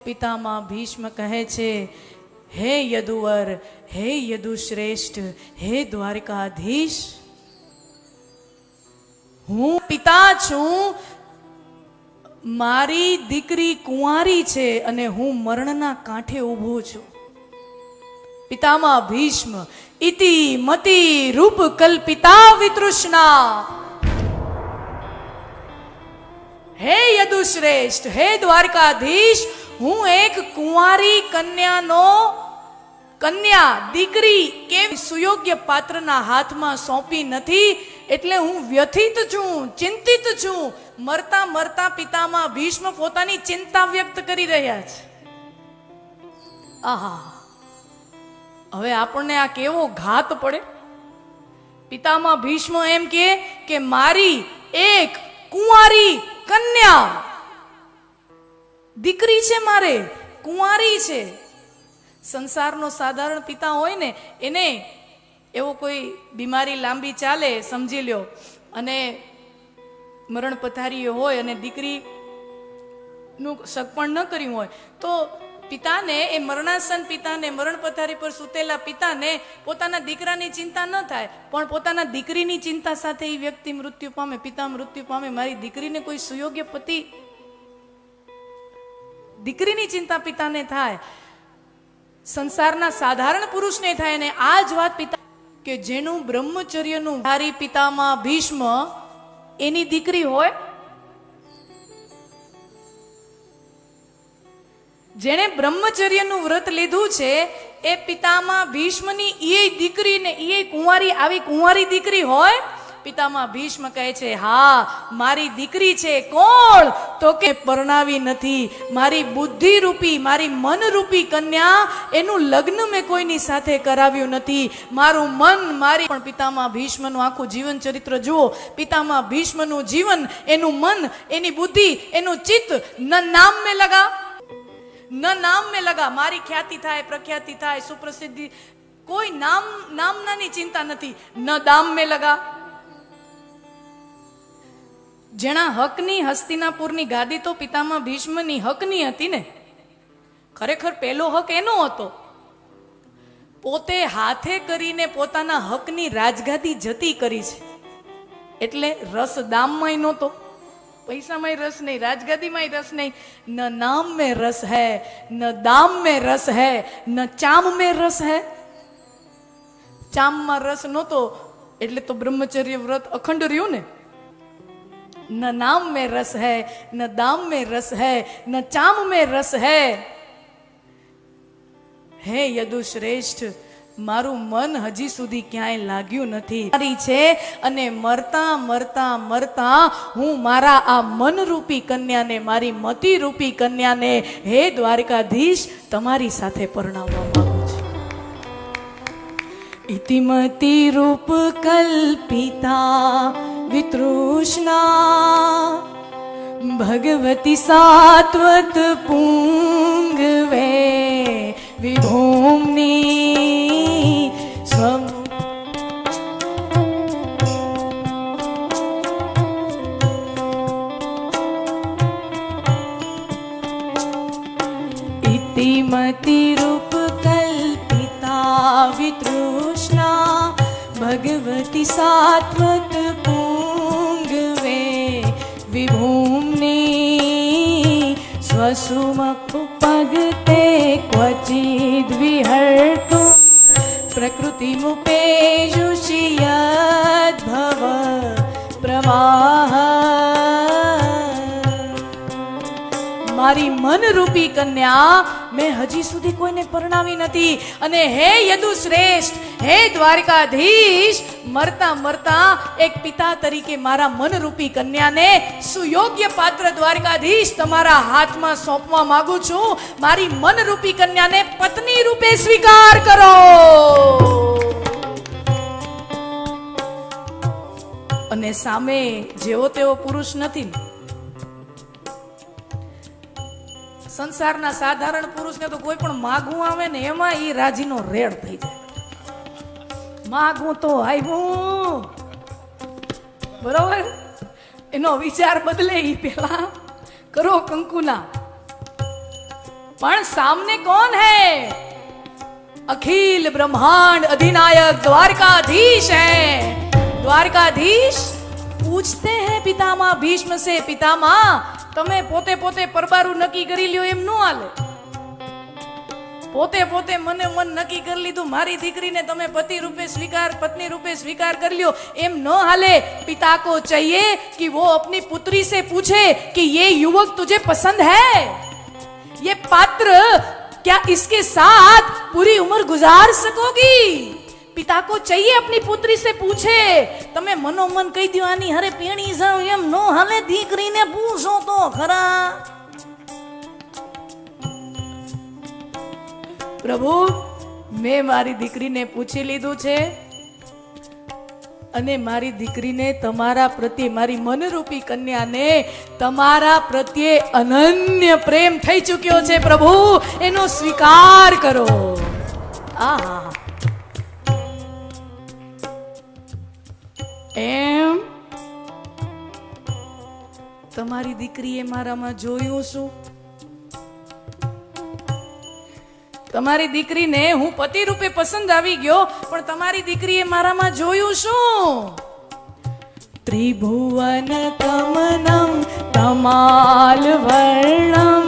પિતામાં ભીષ્મ કહે છે, હે યદુવર, હે યદુશ્રેષ્ઠ, હે દ્વારકાધીશ, હું પિતા છું, મારી દીકરી કુંવારી છે અને હું મરણના કાંઠે ઊભો છું. પિતામાં ભીષ્મ ઇતિ મતિ રૂપ કલ્પિતા વિતૃષ્ણા. હે યદુશ્રેષ્ઠ, હે દ્વારકાધીશ, હું એક કુંવારી કન્યા દીકરી કેમ સુયોગ્ય પાત્રના હાથમાં સોંપી નથી, એટલે હું વ્યથિત છું, ચિંતિત છું. મરતા મરતા પિતામાં ભીષ્મ પોતાની ચિંતા વ્યક્ત કરી રહ્યા છે. આહા, હવે આપણને આ કેવો ઘાત પડે. પિતામાં ભીષ્મ એમ કે મારી એક કુંવારી કન્યા દીકરી છે, મારે કુંવારી છે. સંસારનો સાધારણ પિતા હોય ને, એને એવો કોઈ બીમારી લાંબી ચાલે સમજી લ્યો, અને મરણ પથારી હોય અને દીકરીનું સગપણ ન કર્યું હોય, તો પિતાને, એ મરણાસન પિતાને, મરણ પથારી પર સૂતેલા પિતાને પોતાના દીકરાની ચિંતા ન થાય, પણ પોતાના દીકરીની ચિંતા સાથે એ વ્યક્તિ મૃત્યુ પામે, પિતા મૃત્યુ પામે. મારી દીકરીને કોઈ સુયોગ્ય પતિ, દીકરીની ચિંતા પિતાને થાય, સંસારના સાધારણ પુરુષને થાય. અને આ જ વાત પિતા કે જેનું બ્રહ્મચર્યનું ધારી પિતામાં ભીષ્મ, એની દીકરી હોય, જેણે બ્રહ્મચર્યનું વ્રત લીધું છે, એ પિતામાં ભીષ્મની એ દીકરીને, એ કુંવારી, આવી કુંવારી દીકરી હોય. પિતામાં ભીષ્મ કહે છે, હા મારી દીકરી છે. કોણ? તો કે પરણાવી નથી, મારી બુદ્ધિ રૂપી, મારી મન રૂપી કન્યા, એનું લગ્ન મેં કોઈની સાથે કરાવ્યું નથી. મારું મન, મારી. પણ પિતામાં ભીષ્મનું આખું જીવન ચરિત્ર જુઓ. પિતામાં ભીષ્મનું જીવન, એનું મન, એની બુદ્ધિ, એનું ચિત્ત, ન નામ મેં લગા, ન નામ મેં લગા. મારી ખ્યાતિ થાય, પ્રખ્યાતિ થાય, સુપ્રસિદ્ધિ, કોઈ નામનાની ચિંતા નથી. ન દામ મેં લગા. જેના હકની હસ્તિનાપુરની ગાદી તો પિતામાં ભીષ્મની હકની હતી ને. ખરેખર પહેલો હક એનો હતો. પોતે હાથે કરીને પોતાના હકની રાજગાદી જતી કરી છે. એટલે રસ દામમાંય નહોતો, પૈસામાં રસ નહીં, રાજગાદીમાં રસ નહીં. ન નામ में रस है, न दाम में रस है, न चाम में रस है. ચામમાં રસ નહોતો એટલે તો બ્રહ્મચર્ય વ્રત અખંડ રહ્યું ને. न नाम में रस है, न दाम में रस है, न चाम में रस है. હે યદુશ્રેષ્ઠ, મારું મન હજી સુધી ક્યાંય લાગ્યું નથી. મારી છે, અને મરતા મરતા મરતા હું મારા આ મનરૂપી કન્યાને, મારી મતિ રૂપી કન્યાને, હે દ્વારકાધીશ, તમારી સાથે પરણાવવા માંગુ છું. ઇતિમતિ રૂપ કલ્પિતા વિતૃષ્ણા ભગવતી સાત્વત પુંગવે વિભૂમની સ્વમ. ઇતિમતિ રૂપ કલ્પિતા વિતૃષ્ણા ભગવતી સાત્વત પુંગવે વિભૂમની સ્વસુમખ પગતે ક્વચિદ વિહર્તુ પ્રકૃતિમુપેયુષિયદ્ભવ પ્રવાહ. મારી મનરૂપી કન્યા મેં હજી સુધી કોઈને પરણાવી નથી. અને હે યદુશ્રેષ્ઠ, હે દ્વારકાધીશ, મરતા મરતા એક પિતા તરીકે મારા મનરૂપી કન્યાને સુયોગ્ય પાત્ર દ્વારકાધીશ તમારા હાથમાં સોંપવા માંગુ છું. મારી મનરૂપી કન્યાને પત્ની રૂપે સ્વીકાર કરો. અને સામે જેવો તેવો પુરુષ નથી. સંસારના સાધારણ પુરુષને તો કોઈ પણ માગવું આવે ને, એમાં એ રાજીનો રેડ થઈ જાય. માગવું તો આવ્યું, બરોબર, એનો વિચાર બદલે. એ પેલા કરો કંકુના. પણ સાमने कौन है? अखिल ब्रह्मांड अधिनायक द्वारकाधीश है। द्वारकाधीश पूछते हैं पितामह भीष्म से, पितामह તમે પોતે પોતે પરબારું નક્કી કરી લ્યો એમ નો હાલે। પોતે પોતે મને મન નક્કી કરી લીધું મારી દીકરીને તમે પતિ રૂપે સ્વીકાર પત્नी रूपे स्वीकार कर लियो एम न हाले। पिता को चाहिए कि वो अपनी पुत्री से पूछे कि ये युवक तुझे पसंद है, ये पात्र क्या इसके साथ पूरी उम्र गुजार सकोगी? पिता को चाहिए अपनी पुत्री से पूछे। तमे मनोमन कही दो आनी हरे पेणी जाओ एम नो हाले, दीकरी ने पूछो तो खरा। प्रभु मैं मारी दीकरी ने पूछी लीधु छे અને મારી દીકરીને તમારા પ્રત્યે મારી મનરૂપી કન્યાને તમારા પ્રત્યે અનન્ય પ્રેમ થઈ ચૂક્યો છે પ્રભુ, એનો સ્વીકાર કરો। આહા એમ તમારી દીકરીએ મારામાં જોયું શું? તમારી દીકરીને હું પતિ રૂપે પસંદ આવી ગયો, પણ તમારી દીકરીએ મારામાં જોયું શું? ત્રિભુવન કમનમ તમાલ વર્ણમ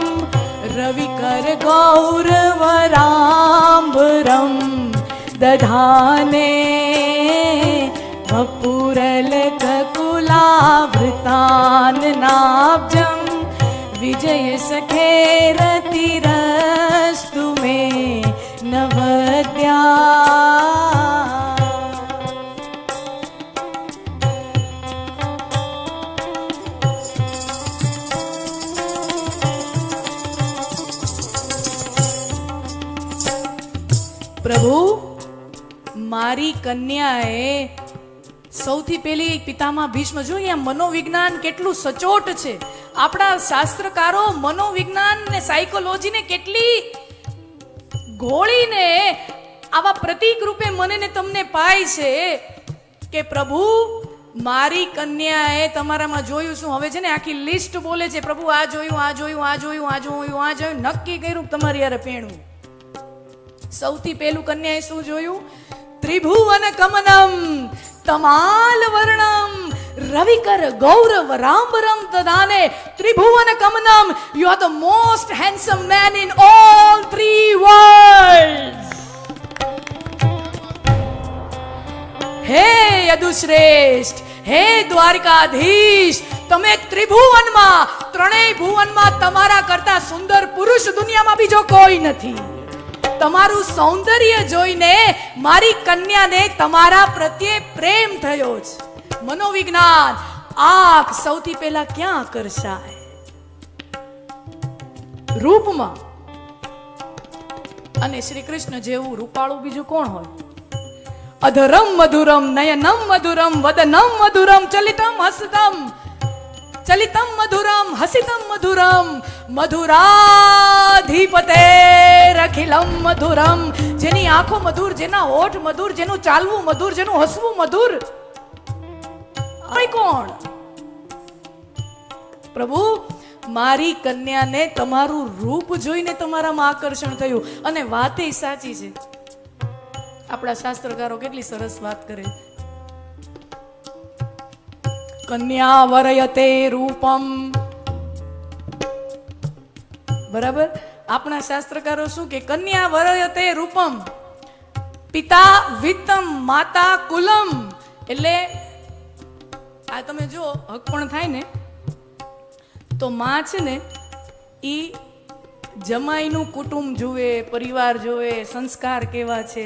રવિકર ગૌરવરાંબરમ દધાને વપુરલક કુલાવૃતાન નાબ્જમ વિજય સખેરતિરસ્તુ મે નવદ્યા। પ્રભુ મારી કન્યાએ સૌથી પહેલી પિતામહ ભીષ્મ જોઈએ મનોવિજ્ઞાન કેટલું સચોટ છે। આપણા શાસ્ત્રકારો મનોવિજ્ઞાન ને સાયકોલોજીને કેટલી ઘોળીને આવા પ્રતીક રૂપે મને ને તમને પાય છે કે પ્રભુ મારી કન્યાએ તમારામાં જોયું શું? હવે છે ને આખી લિસ્ટ બોલે છે, પ્રભુ આ જોયું આ જોયું આ જોયું આ જોયું આ જોયું, નક્કી કર્યું તમારી યારે પેણું। સૌથી પહેલું કન્યાએ શું જોયું? ત્રિભુવન કમનમ તમાલ વર્ણમ રવિકર ગૌરવ રાંબરમ દદાને। Tribhuvan કમનમ, you are the most handsome man in all three worlds। હે યદુશ્રેષ્ઠ, હે દ્વારકાધીશ, તમે ત્રિભુવનમાં ત્રણેય ભુવનમાં તમારા કરતા સુંદર પુરુષ દુનિયામાં બીજો કોઈ નથી। તમારું સૌંદર્ય જોઈને મારી કન્યાને તમારા પ્રત્યે પ્રેમ થયો છે। મનોવિજ્ઞાન આંખ સૌથી પહેલા ક્યાં આકર્ષાય? રૂપમાં। અને શ્રી કૃષ્ણ જેવું રૂપાળું બીજું કોણ હોય? અધરમ મધુરમ નયનમ મધુરમ વદનમ મધુરમ ચલિતમ હસતમ ચલિતમ મધુરમ હસિતમ મધુરમ મધુરાધિપતે રખિલમ મધુરમ। જેની આંખો મધુર, જેના હોઠ મધુર, જેનું ચાલવું મધુર, જેનું હસવું મધુર, કોણ? પ્રભુ મારી કન્યાને તમારું રૂપ જોઈને તમારામાં આકર્ષણ થયું। અને વાત એ સાચી છે, આપણા શાસ્ત્રકારો કેટલી સરસ વાત કરે, કન્યા વરયતે રૂપમ। બરાબર, આપણા શાસ્ત્રકારો શું કે? કન્યા વરયતે રૂપમ પિતા વિત્તમ માતા કુલમ। એટલે આ તમે જો હક પણ થાય ને તો માં છે ને ઈ જમાઈનું કુટુંબ જુએ, પરિવાર જોવે, સંસ્કાર કેવા છે,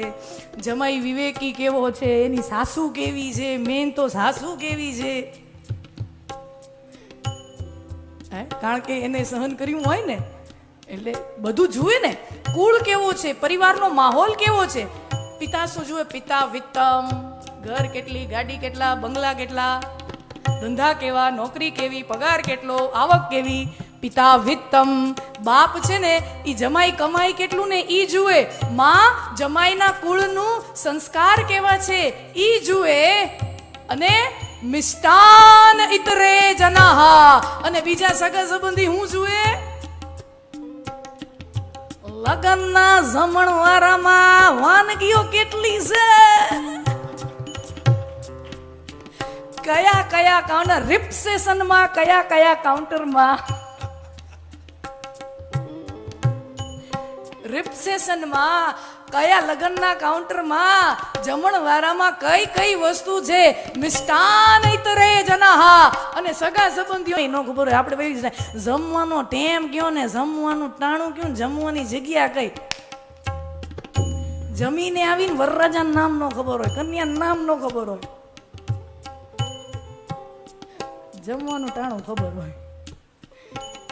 જમાઈ વિવેકી કેવો છે, એની સાસુ કેવી છે, મેન તો સાસુ કેવી છે, કારણ કે એને સહન કર્યું હોય ને એટલે બધું જુએ ને। કુળ કેવો છે, પરિવારનો માહોલ કેવો છે। પિતા શું જુએ? પિતા વિત્તમ, ઘર કેટલી, ગાડી કેટલા, બંગલા કેટલા, ધંધા કેવા, નોકરી કેવી, પગાર કેટલો, આવક કેવી। પિતા વિત્તમ, બાપ છે ને ઈ જમાઈ કમાઈ કેટલું ને ઈ જુએ। માં જમાઈના કુળનું સંસ્કાર કેવા છે ઈ જુએ। અને મિષ્ટાન ઇતરે જનાહ, અને બીજા સગા સંબંધી હું જુએ? લગનના જમણવારામાં વાનગીઓ કેટલી છે, કયા કયા કાઉન્ટર રિસેપ્શનમાં, કયા કયા કાઉન્ટરમાં, રિસેપ્શનમાં કયા લગનના કાઉન્ટરમાં, જમણવારામાં કઈ કઈ વસ્તુ છે, મિષ્ટાન ઇતરે જનાહા, અને સગા સંબંધીઓ નો ખબર હોય. આપણે ભાઈ જમવાનો ટેમ કયો ને જમવાનું ટાણું કયો ને જમવાની જગ્યા કઈ, જમીને આવીને વરરાજાનું નામ નો ખબર હોય, કન્યાનું નામ નો ખબર હોય, જમવાનું ટાણું ખબર હોય.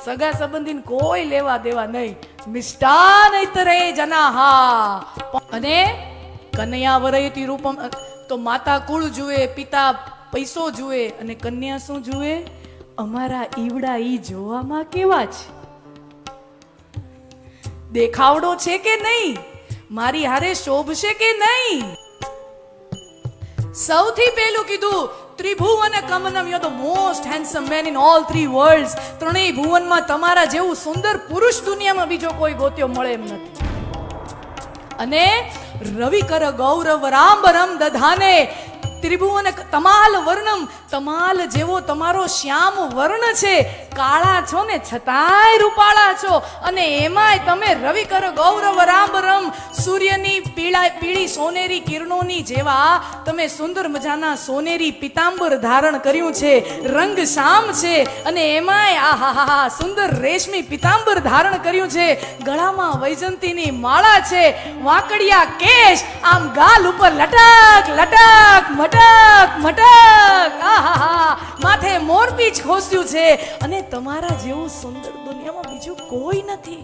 સગા સંબંધીને કોઈ લેવા દેવા નહીં. મિષ્ટાન ઇતરે જનાહા. અને કન્યા વરયતિ રૂપમ, તો માતા કુળ જુએ, પિતા પૈસો જુએ, અને કન્યા શું જુએ? અમારા ઈવડા ઈ જોવામાં કેવા છે, દેખાવડો છે કે નહીં, મારી હારે શોભશે કે નહીં. સૌથી પહેલું કીધું ત્રિભુવન કમનમ, you are the most handsome man in all three worlds. ત્રણેય ભુવનમાં તમારા જેવું સુંદર પુરુષ દુનિયામાં બીજો કોઈ ગોત્યો મળે એમ નથી. અને રવિ કર ગૌરવ રામબરમ દધાને, ત્રિભુવન તમાલ વર્ણમ, તમાલ જેવો તમારો શ્યામ વર્ણ છે, કાળા છો ને છતાંય રૂપાળા છો. અને એમાંય તમે રવિ કર ગૌરવ રામબરમ, સૂર્યની પીળી સોનેરી કિરણોની જેવા તમે સુંદર મજાના સોનેરી પિતાંબર ધારણ કર્યું છે, રંગ શ્યામ છે. અને એમાંય આહાહા સુંદર રેશમી પિતાંબર ધારણ કર્યું છે, ગળામાં વૈજંતીની માળા છે, વાંકડિયા કેશ, આમ ગાલ ઉપર લટક લટક મટક મટક, આહાહા માથે મોરપીંછ ખોસ્યું છે. અને તમારા જેવું સુંદર દુનિયામાં બીજું કોઈ નથી.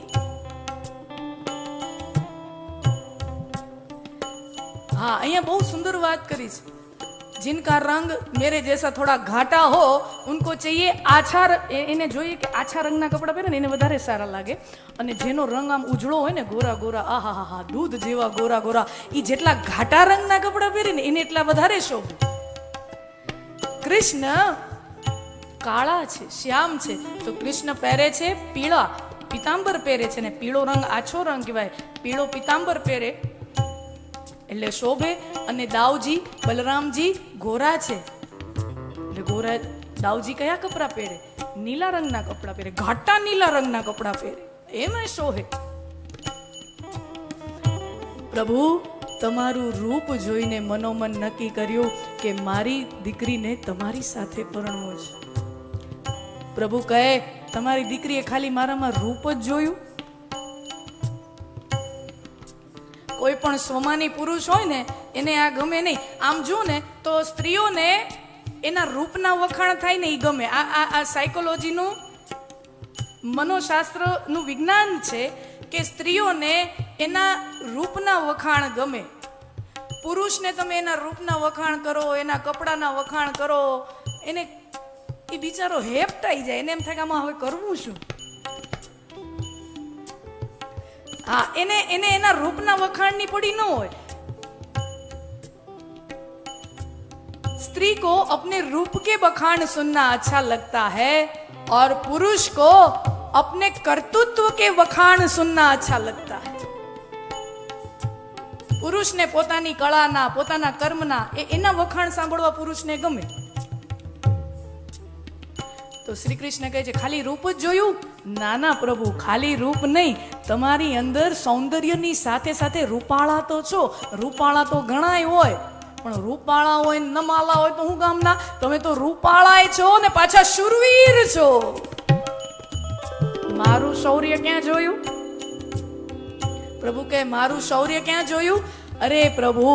हाँ, અહીંયા બહુ સુંદર વાત કરી છે. जिनका रंग मेरे जैसा थोड़ा घाटा हो उनको चाहिए आछा, એને જોઈએ કે આછા રંગના કપડા પહેરે ને એને વધારે સારા લાગે. અને જેનો રંગ આમ ઉજળો હોય ને, ગોરા ગોરા, આહાહા દૂધ જેવા ગોરા ગોરા, એ જેટલા ઘાટા રંગના કપડા પહેરે ને એને એટલા વધારે શોભે. કૃષ્ણ કાળા છે, શ્યામ છે, તો કૃષ્ણ પહેરે છે પીળા પિતાંબર પહેરે છે, ને પીળો રંગ આછો રંગ કહેવાય. પીળો પિતાંબર પહેરે એટલે શોભે. અને દાઉજી બલરામજી ગોરા છે એટલે ગોરા, દાઉજી કયા કપડા પહેરે? નીલા રંગના કપડા પહેરે, ઘાટા નીલા રંગના કપડા પહેરે, એમાં શોભે. પ્રભુ તમારું રૂપ જોઈને મનોમન નક્કી કર્યું કે મારી દીકરીને તમારી સાથે પરણવો છે. પ્રભુ કહે તમારી દીકરીએ ખાલી મારામાં રૂપ જ જોયું? કોઈ પણ સ્વમાની પુરુષ હોય ને એને આ ગમે નહીં. આમ જો ને તો સ્ત્રીઓને એના રૂપના વખાણ થાય ને એ ગમે. આ સાયકોલોજીનું મનોશાસ્ત્રનું વિજ્ઞાન છે કે સ્ત્રીઓને એના રૂપના વખાણ ગમે. પુરુષને તમે એના રૂપના વખાણ કરો, એના કપડાના વખાણ કરો, એને એ બિચારો હેપટાઈ જાય, એને એમ થાય કે આમાં હવે કરવું શું. हाँ, એને એના રૂપના વખાણની પડી ન હોય. स्त्री को अपने रूप के बखान सुनना अच्छा लगता है और पुरुष को अपने कर्तृत्व के वखाण सुनना अच्छा लगता है. પુરુષને પોતાની કળાના, પોતાના કર્મના એના વખાણ સાંભળવા પુરુષને ગમે. તો શ્રી કૃષ્ણ કહે છે ખાલી રૂપ જ જોયું? નાના પ્રભુ, ખાલી રૂપ નહીં, તમારી અંદર સૌંદર્યની સાથે સાથે રૂપાળા તો છો. રૂપાળા તો ઘણાય હોય, પણ રૂપાળા હોય ન માલા હોય તો હું કામના? તમે તો રૂપાળાય છો ને પાછા શૂરવીર છો. મારું શૌર્ય ક્યાં જોયું? પ્રભુ કહે મારું શૌર્ય ક્યાં જોયું? અરે પ્રભુ,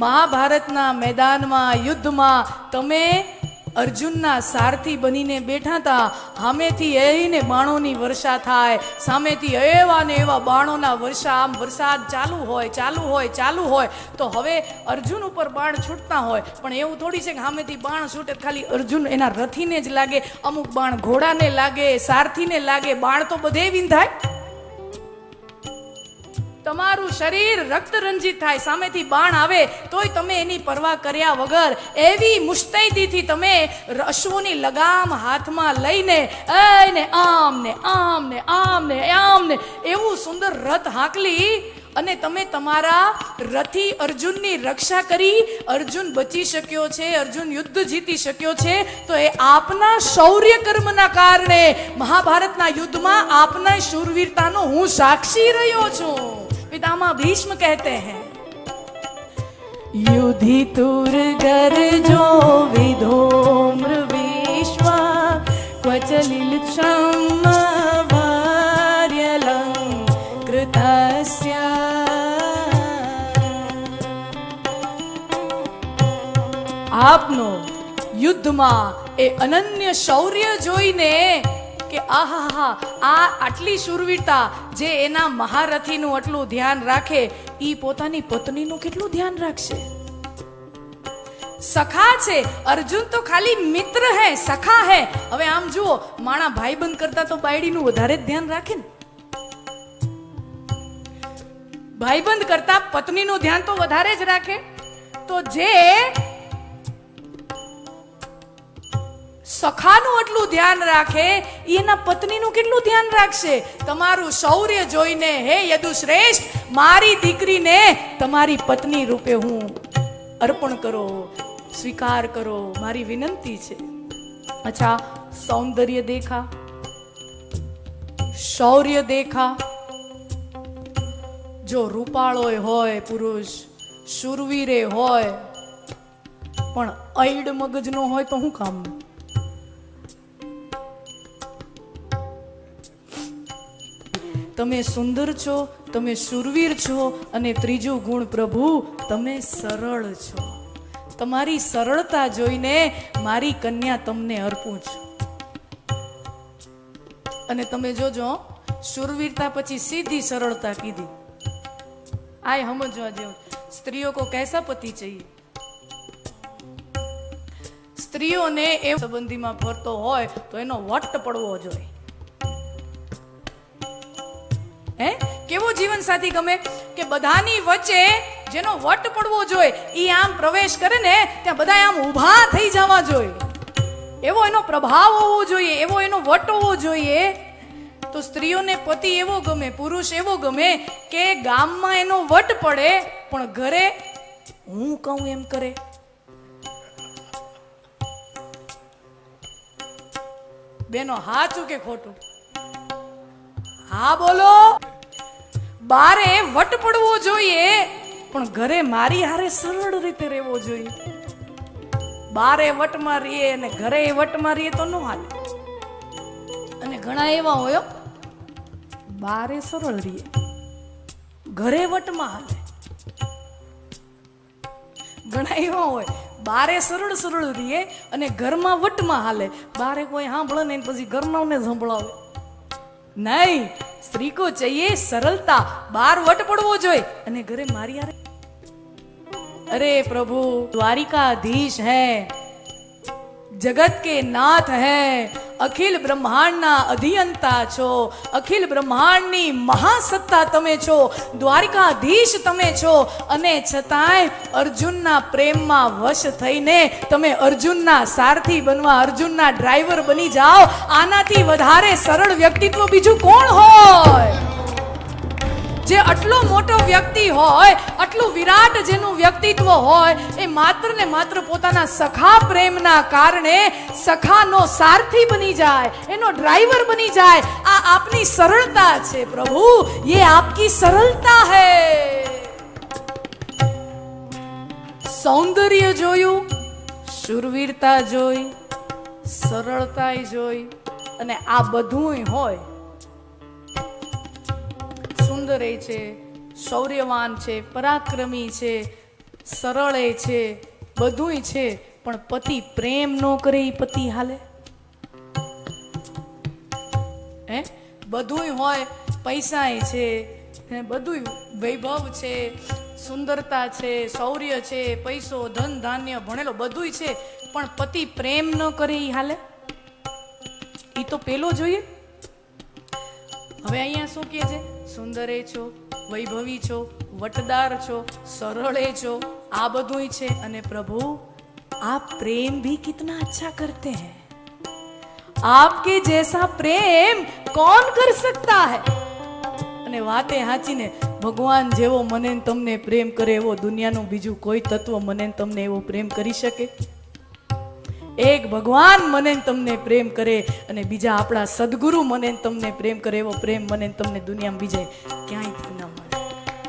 મહાભારતના મેદાનમાં યુદ્ધમાં તમે અર્જુનના સારથી બનીને બેઠા હતા. સામેથી એને બાણોની વર્ષા થાય, સામેથી એવા ને એવા બાણોના વર્ષા, આમ વરસાદ ચાલુ હોય. તો હવે અર્જુન ઉપર બાણ છૂટતા હોય, પણ એવું થોડી છે કે સામેથી બાણ છૂટે ખાલી અર્જુન એના રથીને જ લાગે. અમુક બાણ ઘોડાને લાગે, સારથીને લાગે, બાણ તો બધે વિંધાય. તમારું શરીર રક્ત રંજિત થાય, સામેથી બાણ આવે તોય તમે એની પરવા કર્યા વગર એવી મુસ્તૈદીથી તમે અશ્વની લગામ હાથમાં લઈને આમ ને આમ ને આમ ને આમ ને એવું સુંદર રથ હાંકલી અને તમે તમારા રથી અર્જુનની રક્ષા કરી. અર્જુન બચી શક્યો છે, અર્જુન યુદ્ધ જીતી શક્યો છે, તો એ આપના શૌર્ય કર્મના કારણે મહાભારતના યુદ્ધમાં આપના શૂરવીરતાનો હું સાક્ષી રહ્યો છું. પિતામહ ભીષ્મ કહેતે हैं, युधितुर गर्जो विधोम्र विश्व क्वचलिल क्षम वार्यलंकृतस्य. આપનો યુદ્ધમાં એ અનન્ય શૌર્ય જોઈને કે આહાહા, આ આટલી શૂરવીરતા, જે એના મહારથીનું આટલું ધ્યાન રાખે ઈ પોતાની પત્નીનું કેટલું ધ્યાન રાખશે. સખા છે, અર્જુન તો ખાલી મિત્ર હે, સખા હે. હવે આમ જુઓ, માણા ભાઈબંધ કરતા તો બાયડીનું વધારે જ ધ્યાન રાખે ને. ભાઈબંધ કરતા પત્નીનું ધ્યાન તો વધારે જ રાખે. તો જે સખાનું આટલું ધ્યાન રાખે એના પત્નીનું કેટલું ધ્યાન રાખશે. તમારું શૌર્ય જોઈને હે યદુશ્રેષ્ઠ, મારી દીકરીને તમારી પત્ની રૂપે હું અર્પણ કરો, સ્વીકાર કરો, મારી વિનંતી છે. અચ્છા, સૌંદર્ય દેખા, શૌર્ય દેખા. જો રૂપાળો હોય પુરુષ, શૂરવીરે હોય, પણ અઈડ મગજનો હોય તો શું કામનું? તમે સુંદર છો, તમે શૂરવીર છો, અને ત્રીજું ગુણ પ્રભુ, તમે સરળ છો. તમારી સરળતા જોઈને મારી કન્યા તમને અર્પું છું. અને તમે જોજો, શૂરવીરતા પછી સીધી સરળતા કીધી. આ સમજવા જેવું. સ્ત્રીઓ કો કૈસા પતિ चाहिए? સ્ત્રીઓને એ સંબંધીમાં ફરતો હોય તો એનો વટ પડવો જોઈએ. હે, કેવો જીવન સાથી ગમે કે બધાની વચ્ચે જેનો વટ પડવો જોઈએ. ઈ આમ પ્રવેશ કરે ને ત્યાં બધા આમ ઊભા થઈ જવા જોઈએ. એવો એનો પ્રભાવ હોવો જોઈએ, એવો એનો વટ હોવો જોઈએ. તો સ્ત્રીઓને પતિ એવો ગમે, પુરુષ એવો ગમે કે ગામમાં એનો વટ પડે પણ ઘરે હું કહું એમ કરે. બેનો હાચું કે ખોટું? હા બોલો. બારે વટ પડવો જોઈએ પણ ઘરે મારી હારે સરળ રીતે રહેવો જોઈએ. બારે વટમાં રહીએ અને ઘરે વટમાં રહીએ તો ન હાલે. અને ઘણા એવા હોય, બારે સરળ રહીએ, ઘરે વટમાં હાલે. ઘણા એવા હોય, બારે સરળ સરળ રહીએ અને ઘરમાં વટમાં હાલે. બારે કોઈ સાંભળે ને પછી ઘરનાઓને સંભળાવે નહીં. સ્ત્રી કો ચાહીએ સરળતા. બાર વટ પડવો જોઈએ અને ઘરે મારી હારે. અરે પ્રભુ દ્વારિકાધીશ હૈ, જગત કે નાથ હૈ, અખિલ બ્રહ્માંડના અધિયંતા છો, અખિલ બ્રહ્માંડની મહાસત્તા તમે છો, દ્વારિકાધીશ તમે છો. અને છતાંય અર્જુનના પ્રેમમાં વશ થઈને તમે અર્જુનના સારથી બનવા, અર્જુનના ડ્રાઈવર બની જાઓ. આનાથી વધારે સરળ વ્યક્તિત્વ બીજું કોણ હોય? જે આટલો મોટો વ્યક્તિ હોય, આટલું વિરાટ જેનું વ્યક્તિત્વ હોય, એ માત્ર ને માત્ર પોતાના સખા પ્રેમના કારણે સખાનો સારથી બની જાય, એનો ડ્રાઈવર બની જાય. આ આપની સરળતા છે પ્રભુ, ये आपकी सरलता है. સૌંદર્ય જોયું, શૂરવીરતા જોઈ, સરળતા જોઈ, અને આ બધું હોય. સુંદર છે, શૌર્યવાન છે, પરાક્રમી છે, સરળ છે, બધું છે, પણ પતિ પ્રેમ નો કરે એ પતિ હાલે? હે, બધું હોય, પૈસા છે, બધું વૈભવ છે, સુંદરતા છે, શૌર્ય છે, પૈસો, ધન ધાન્ય, ભણેલો બધું છે, પણ પતિ પ્રેમ ન કરે એ હાલે? ઈ તો પેલો જોઈએ. હવે અહીંયા શું કહે છે? સુંદરે છો, વૈભવી છો, વટદાર છો, સરળે છો, આ બધુંય છે, અને પ્રભુ आप प्रेम भी कितना अच्छा करते हैं, आपके जैसा प्रेम कौन कर सकता है। અને વાતે હાચી ને, ભગવાન જેવો મને ને તમને પ્રેમ કરે એવો દુનિયાનું બીજું કોઈ તત્વ મને ને તમને એવો પ્રેમ કરી શકે? એક ભગવાન મને ને તમને પ્રેમ કરે, અને બીજા આપણા સદગુરુ મને ને તમને પ્રેમ કરે એવો પ્રેમ મને ને તમને દુનિયામાં બીજે ક્યાંય